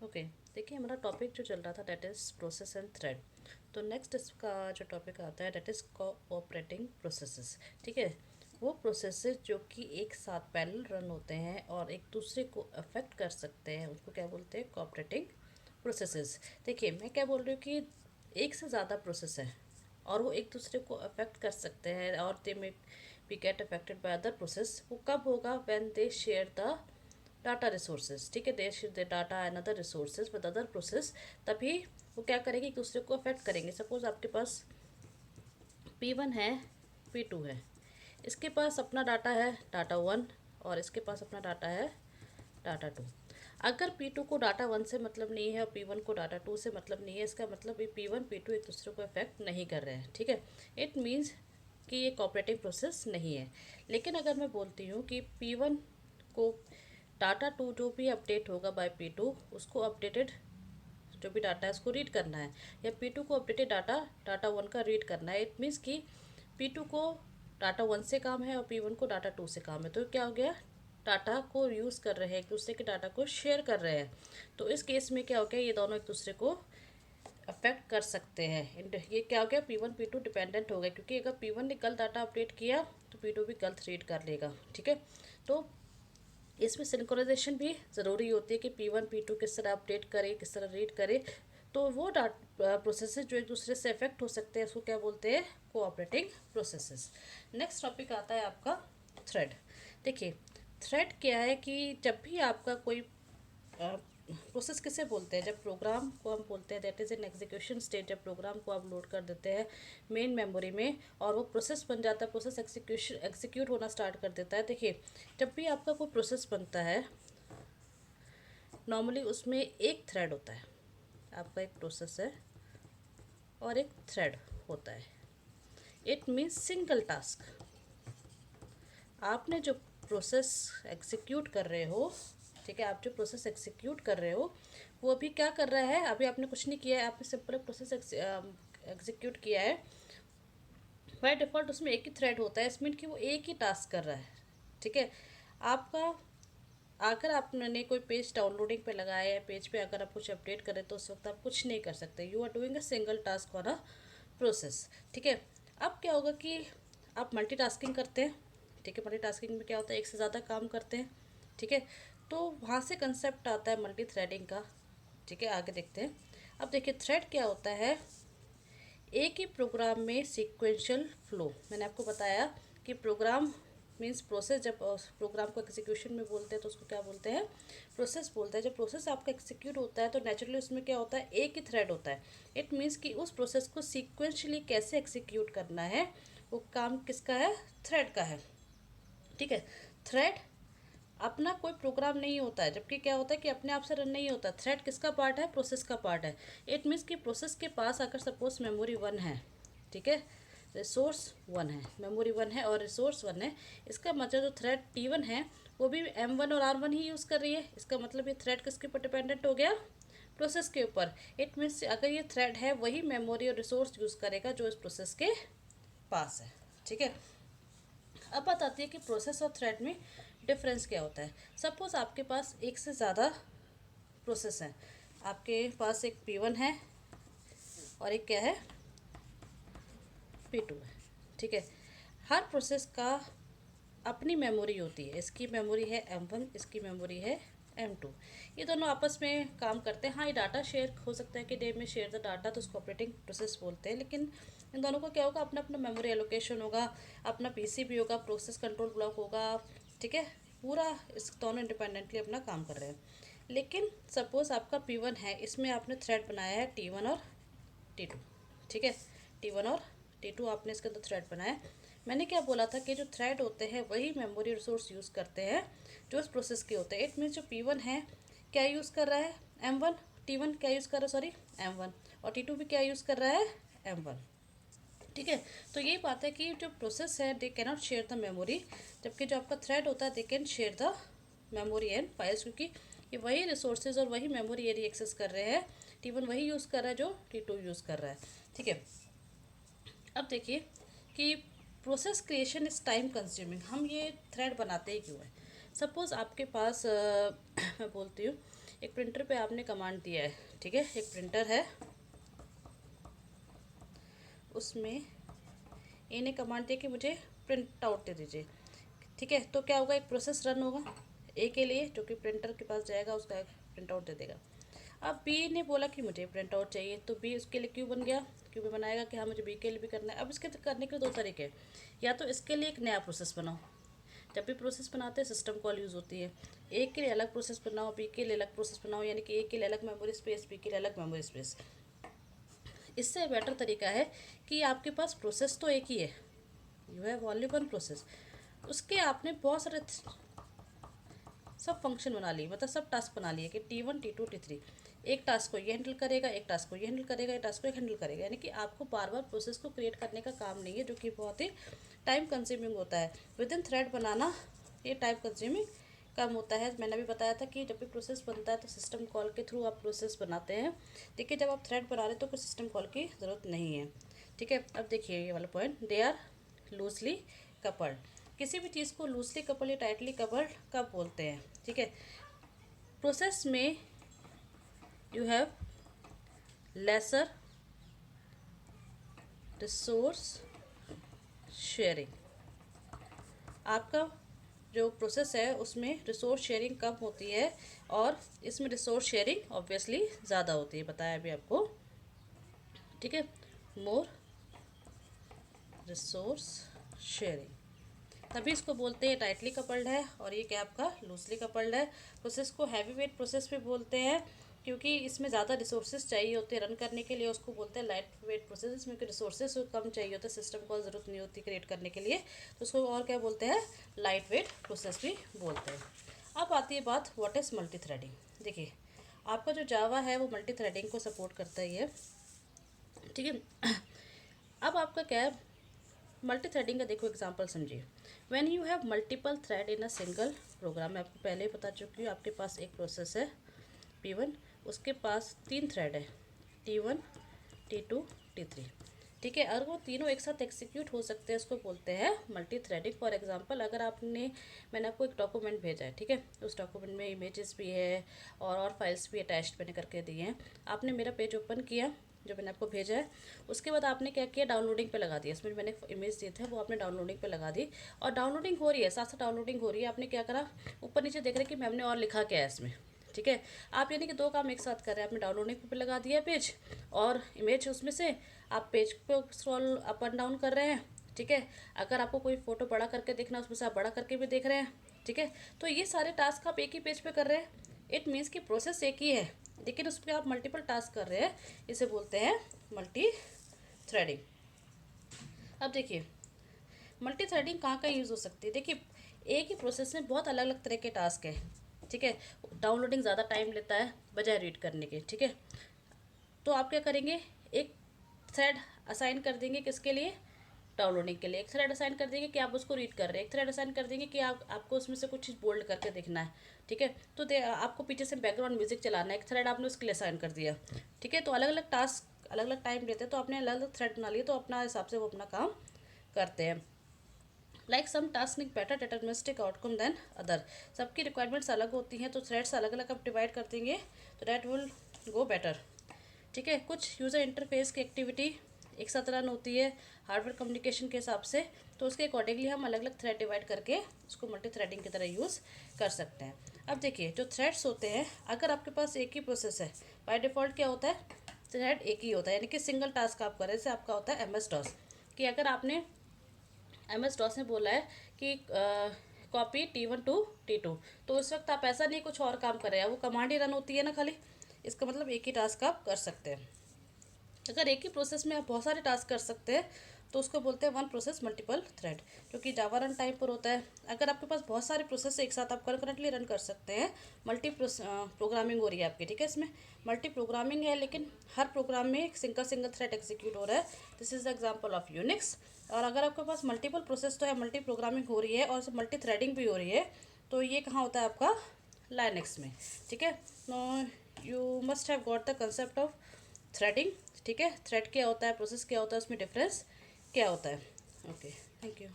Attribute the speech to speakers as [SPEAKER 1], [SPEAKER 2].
[SPEAKER 1] Okay. देखिए, हमारा topic जो चल रहा था that is process and thread. तो नेक्स्ट इसका जो टॉपिक आता है दैट इज़ कोऑपरेटिंग प्रोसेसेस। ठीक है, वो प्रोसेसेस जो कि एक साथ पैरेलल रन होते हैं और एक दूसरे को अफेक्ट कर सकते हैं, उसको क्या बोलते हैं? Cooperating processes. देखिए, मैं क्या बोल रही हूँ कि एक से ज़्यादा प्रोसेस है और वो एक दूसरे को अफेक्ट कर सकते हैं और they may be get affected by other process. वो कब होगा? When they share the data resources. ठीक है, they share the data and other resources with other process. तभी वो क्या करेंगे? एक दूसरे को अफेक्ट करेंगे। सपोज आपके पास P1 है, P2 है, इसके पास अपना डाटा है डाटा 1 और इसके पास अपना डाटा है डाटा 2। अगर P2 को डाटा 1 से मतलब नहीं है और P1 को डाटा 2 से मतलब नहीं है, इसका मतलब ये P1 P2 एक दूसरे को अफेक्ट नहीं कर रहे हैं। ठीक है, इट मीन्स कि ये कोऑपरेटिव प्रोसेस नहीं है। लेकिन अगर मैं बोलती हूँ कि P1 को डाटा 2 जो भी अपडेट होगा बाय P2, उसको अपडेटेड जो भी डाटा है उसको रीड करना है, या P2 को अपडेटेड डाटा डाटा 1 का रीड करना है। इट मीन्स कि P2 को डाटा 1 से काम है और P1 को डाटा 2 से काम है। तो क्या हो गया? डाटा को यूज़ कर रहे हैं, एक दूसरे के डाटा को शेयर कर रहे हैं। तो इस केस में क्या हो गया? ये दोनों एक दूसरे को अफेक्ट कर सकते हैं। ये क्या हो गया? P1 P2 डिपेंडेंट हो गया, क्योंकि अगर P1 ने गलत डाटा अपडेट किया तो P2 भी गलत रीड कर लेगा। ठीक है, तो इसमें सिंक्रोनाइजेशन भी ज़रूरी होती है कि P1 P2 किस तरह अपडेट करे, किस तरह रीड करे। तो वो प्रोसेसेस जो एक दूसरे से इफेक्ट हो सकते हैं उसको क्या बोलते हैं? Cooperating processes. नेक्स्ट टॉपिक आता है आपका थ्रेड। देखिए, थ्रेड क्या है कि जब भी आपका कोई प्रोसेस किसे बोलते हैं? जब प्रोग्राम को हम बोलते हैं that is in execution stage. जब प्रोग्राम को आप लोड कर देते हैं मेन मेमोरी में और वो प्रोसेस बन जाता है, प्रोसेस एग्जीक्यूट होना स्टार्ट कर देता है। देखिए, जब भी आपका कोई प्रोसेस बनता है नॉर्मली उसमें एक थ्रेड होता है। आपका एक प्रोसेस है और एक थ्रेड होता है। It means single task. आपने जो प्रोसेस एग्जीक्यूट कर रहे हो, ठीक है, आप जो प्रोसेस एग्जीक्यूट कर रहे हो वो अभी क्या कर रहा है? अभी आपने कुछ नहीं किया है, आपने सिंपल प्रोसेस एग्जीक्यूट किया है। बाय डिफ़ॉल्ट उसमें एक ही थ्रेड होता है, इसमें कि वो एक ही टास्क कर रहा है। ठीक है, आपका अगर आपने कोई पेज डाउनलोडिंग पे लगाया है, पेज पे अगर आप कुछ अपडेट करें तो उस वक्त आप कुछ नहीं कर सकते। You are doing a single task on a process. ठीक है, अब क्या होगा कि आप मल्टीटास्किंग करते हैं। ठीक है, मल्टीटास्किंग में क्या होता है? एक से ज़्यादा काम करते हैं। ठीक है, तो वहाँ से कंसेप्ट आता है मल्टी थ्रेडिंग का। ठीक है, आगे देखते हैं। अब देखिए, थ्रेड क्या होता है? एक ही प्रोग्राम में सीक्वेंशियल फ्लो। मैंने आपको बताया कि प्रोग्राम मीन्स प्रोसेस। जब प्रोग्राम को एग्जीक्यूशन में बोलते हैं तो उसको क्या बोलते हैं? प्रोसेस बोलते हैं। जब प्रोसेस आपका एग्जीक्यूट होता है तो नेचुरली उसमें क्या होता है? एक ही थ्रेड होता है। इट मीन्स कि उस प्रोसेस को सीक्वेंशली कैसे एग्जीक्यूट करना है वो काम किसका है? थ्रेड का है। ठीक है, थ्रेड अपना कोई प्रोग्राम नहीं होता है, जबकि क्या होता है कि अपने आप से रन नहीं होता। थ्रेड किसका पार्ट है? प्रोसेस का पार्ट है। इट मीन्स कि प्रोसेस के पास अगर सपोज मेमोरी 1 है, ठीक है, रिसोर्स 1 है, मेमोरी 1 है और रिसोर्स 1 है, इसका मतलब जो थ्रेड T1 है वो भी M1 और R1 ही यूज़ कर रही है। इसका मतलब ये थ्रेड किसके ऊपर डिपेंडेंट हो गया? प्रोसेस के ऊपर। इट मीन्स अगर ये थ्रेड है वही मेमोरी और रिसोर्स यूज़ करेगा जो इस प्रोसेस के पास है। ठीक है, अब बात आती है कि प्रोसेस और थ्रेड में डिफरेंस क्या होता है। सपोज़ आपके पास एक से ज़्यादा प्रोसेस हैं। आपके पास एक P1 है और एक क्या है? P2 है। ठीक है, हर प्रोसेस का अपनी मेमोरी होती है। इसकी मेमोरी है M1, इसकी मेमोरी है M2। ये दोनों आपस में काम करते हैं। हाँ, ये डाटा शेयर हो सकता है कि डे में शेयर द डाटा, तो उसको ऑपरेटिंग प्रोसेस बोलते हैं। लेकिन इन दोनों को क्या होगा? अपना अपना मेमोरी एलोकेशन होगा, अपना पीसीबी होगा, प्रोसेस कंट्रोल ब्लॉक होगा। ठीक है, पूरा इस दोनों इंडिपेंडेंटली अपना काम कर रहे हैं। लेकिन सपोज आपका P1 है, इसमें आपने थ्रेड बनाया है T1 और T2। ठीक है, T1 और T2 आपने इसके अंदर थ्रेड बनाया। मैंने क्या बोला था कि जो थ्रेड होते हैं वही मेमोरी रिसोर्स यूज़ करते हैं जो इस प्रोसेस के होते हैं। इट मीन्स जो P1 है क्या यूज़ कर रहा है? M1। T1 क्या यूज़ कर रहा है? Sorry, M1। और T2 भी क्या यूज़ कर रहा है? M1। ठीक है, तो यही बात है कि जो प्रोसेस है they cannot share the memory, जबकि जो आपका थ्रेड होता है they can share the memory and files, क्योंकि ये वही रिसोर्सेज और वही मेमोरी एरिया एक्सेस कर रहे हैं। T1 वही यूज़ कर रहा है जो T2 यूज़ कर रहा है। ठीक है, अब देखिए कि process creation is time consuming. हम ये थ्रेड बनाते ही क्यों है? सपोज़ आपके पास मैं बोलती हूँ एक प्रिंटर पे आपने कमांड दिया है, ठीक है, एक प्रिंटर है, उसमें ए ने कमांड दिया कि मुझे प्रिंट आउट दे दीजिए, ठीक है। तो क्या होगा, एक प्रोसेस रन होगा ए के लिए, जो कि प्रिंटर के पास जाएगा, उसका प्रिंट आउट दे देगा। अब बी ने बोला कि मुझे प्रिंट आउट चाहिए, तो बी उसके लिए क्यू बन गया, क्यू भी बनाएगा कि हाँ मुझे बी के लिए भी करना है। अब इसके करने के दो तरीके हैं, या तो इसके लिए एक नया प्रोसेस बनाओ, जब भी प्रोसेस बनाते हैं सिस्टम कॉल यूज़ होती है, ए के लिए अलग प्रोसेस बनाओ, बी के लिए अलग प्रोसेस बनाओ, यानी कि ए के लिए अलग मेमोरी स्पेस, बी के लिए अलग मेमोरी स्पेस। इससे बेटर तरीका है कि आपके पास प्रोसेस तो एक ही है, you have only one process, उसके आपने बहुत सारे सब फंक्शन बना लिए, मतलब सब टास्क बना लिए कि T1 T2 T3, एक टास्क को ये हैंडल करेगा, एक टास्क को ये हैंडल करेगा, एक टास्क को ये हैंडल करेगा, यानी कि आपको बार बार प्रोसेस को क्रिएट करने का काम नहीं है, जो कि बहुत ही टाइम कंज्यूमिंग होता है। विद इन थ्रेड बनाना ये टाइम कंज्यूमिंग कम होता है। मैंने भी बताया था कि जब भी प्रोसेस बनता है तो सिस्टम कॉल के थ्रू आप प्रोसेस बनाते हैं, देखिए जब आप थ्रेड बना रहे हैं तो कोई सिस्टम कॉल की ज़रूरत नहीं है, ठीक है। अब देखिए ये वाला point, they are loosely coupled, किसी भी चीज़ को लूजली कपल या टाइटली कपल्ड कब बोलते हैं, ठीक है। प्रोसेस में you have lesser resource sharing, आपका जो प्रोसेस है उसमें रिसोर्स शेयरिंग कम होती है, और इसमें रिसोर्स शेयरिंग ऑब्वियसली ज़्यादा होती है, बताया अभी आपको, ठीक है। मोर रिसोर्स शेयरिंग, तभी इसको बोलते हैं टाइटली कपल्ड है, और ये क्या आपका लूजली कपल्ड है। प्रोसेस को हैवी वेट प्रोसेस भी बोलते हैं, क्योंकि इसमें ज़्यादा रिसोर्सेज चाहिए होते हैं रन करने के लिए, उसको बोलते हैं लाइट वेट प्रोसेस, इसमें रिसोर्सेज कम चाहिए होते हैं, सिस्टम कॉल ज़रूरत नहीं होती क्रिएट करने के लिए, तो उसको और क्या बोलते हैं, लाइट वेट प्रोसेस भी बोलते हैं। अब आती है बात व्हाट इज़ मल्टी थ्रेडिंग। देखिए आपका जो जावा है वो मल्टी थ्रेडिंग को सपोर्ट करता ही है, ठीक है। अब आपका क्या है मल्टी थ्रेडिंग का, देखो एग्जांपल समझिए। When you have multiple thread in a single program, मैं आपको पहले ही बता चुकी हूँ, आपके पास एक प्रोसेस है P1, उसके पास 3 थ्रेड है T1 T2 T3, ठीक है। और वो तीनों एक साथ एग्जीक्यूट हो सकते हैं, उसको बोलते हैं मल्टी थ्रेडिंग। फॉर एग्जांपल अगर मैंने आपको एक डॉक्यूमेंट भेजा है, ठीक है, उस डॉक्यूमेंट में इमेजेस भी है और फाइल्स भी अटैच्ड मैंने करके दिए हैं, आपने मेरा पेज ओपन किया जो मैंने आपको भेजा है, उसके बाद आपने क्या किया, डाउनलोडिंग पे लगा दिया, इसमें मैंने इमेज दिए थे वो आपने डाउनलोडिंग पे लगा दी, और डाउनलोडिंग हो रही है, साथ साथ डाउनलोडिंग हो रही है, आपने क्या करा, ऊपर नीचे देख रहे कि मैम ने और लिखा क्या है इसमें, ठीक है। आप यानी कि दो काम एक साथ कर रहे हैं, आपने डाउनलोडिंग पे लगा दिया पेज, और इमेज उसमें से आप पेज पे स्क्रॉल अप एंड डाउन कर रहे हैं, ठीक है। अगर आपको कोई फोटो बड़ा करके देखना उसमें से आप बड़ा करके भी देख रहे हैं, ठीक है। तो ये सारे टास्क आप एक ही पेज पे कर रहे हैं, इट मीन्स कि प्रोसेस एक ही है, लेकिन उस पर आप मल्टीपल टास्क कर रहे हैं, इसे बोलते हैं मल्टी थ्रेडिंग। अब देखिए मल्टी थ्रेडिंग कहाँ कहाँ यूज़ हो सकती है, देखिए एक ही प्रोसेस में बहुत अलग अलग तरह के टास्क है, ठीक है। डाउनलोडिंग ज़्यादा टाइम लेता है बजाय रीड करने के, ठीक है। तो आप क्या करेंगे, एक थ्रेड असाइन कर देंगे किसके लिए, डाउनलोडिंग के लिए, एक थ्रेड असाइन कर देंगे कि आप उसको रीड कर रहे हैं, एक थ्रेड असाइन कर देंगे कि आपको उसमें से कुछ चीज़ बोल्ड करके देखना है, ठीक है। तो आपको पीछे से बैकग्राउंड म्यूजिक चलाना है, एक थ्रेड आपने उसके लिए असाइन कर दिया, ठीक है। तो अलग अलग टास्क अलग अलग टाइम लेते हैं, तो आपने अलग अलग थ्रेड बना लिए, तो अपना हिसाब से वो अपना काम करते हैं। Like some task need better deterministic outcome than other, सबकी रिक्वायरमेंट्स अलग होती हैं, तो थ्रेड्स अलग अलग आप डिवाइड कर देंगे तो डैट विल गो बेटर, ठीक है। कुछ यूज़र इंटरफेस की एक्टिविटी एक साथ रन होती है हार्डवेयर कम्युनिकेशन के हिसाब से, तो उसके अकॉर्डिंगली हम अलग अलग थ्रेड डिवाइड करके उसको मल्टी थ्रेडिंग की तरह यूज़ कर सकते हैं। अब देखिए जो थ्रेड्स होते हैं, अगर आपके पास एक ही प्रोसेस है, बाय डिफ़ॉल्ट क्या होता है, थ्रेड एक ही होता है, यानी कि सिंगल टास्क आप करें, जैसे आपका होता है MS-DOS, कि अगर आपने MS-DOS ने बोला है कि कॉपी T1 टू T2, तो उस वक्त आप ऐसा नहीं कुछ और काम कर रहे हैं, वो कमांड ही रन होती है ना खाली, इसका मतलब एक ही टास्क आप कर सकते हैं। अगर एक ही प्रोसेस में आप बहुत सारे टास्क कर सकते हैं तो उसको बोलते हैं वन प्रोसेस मल्टीपल थ्रेड, जो कि जावा रन टाइम पर होता है। अगर आपके पास बहुत सारे प्रोसेस एक साथ आप कंकरेंटली रन कर सकते हैं, मल्टी प्रोग्रामिंग हो रही है आपकी, ठीक है, इसमें मल्टी प्रोग्रामिंग है, लेकिन हर प्रोग्राम में सिंगल थ्रेड एग्जीक्यूट हो रहा है, this is the example of Unix. और अगर आपके पास मल्टीपल प्रोसेस तो है, मल्टी प्रोग्रामिंग हो रही है और मल्टी थ्रेडिंग भी हो रही है, तो ये कहाँ होता है आपका लाइनक्स में, ठीक है। You must have got the concept of threading, ठीक है। थ्रेड क्या होता है, प्रोसेस क्या होता है, उसमें डिफरेंस क्या होता है। Okay, thank you.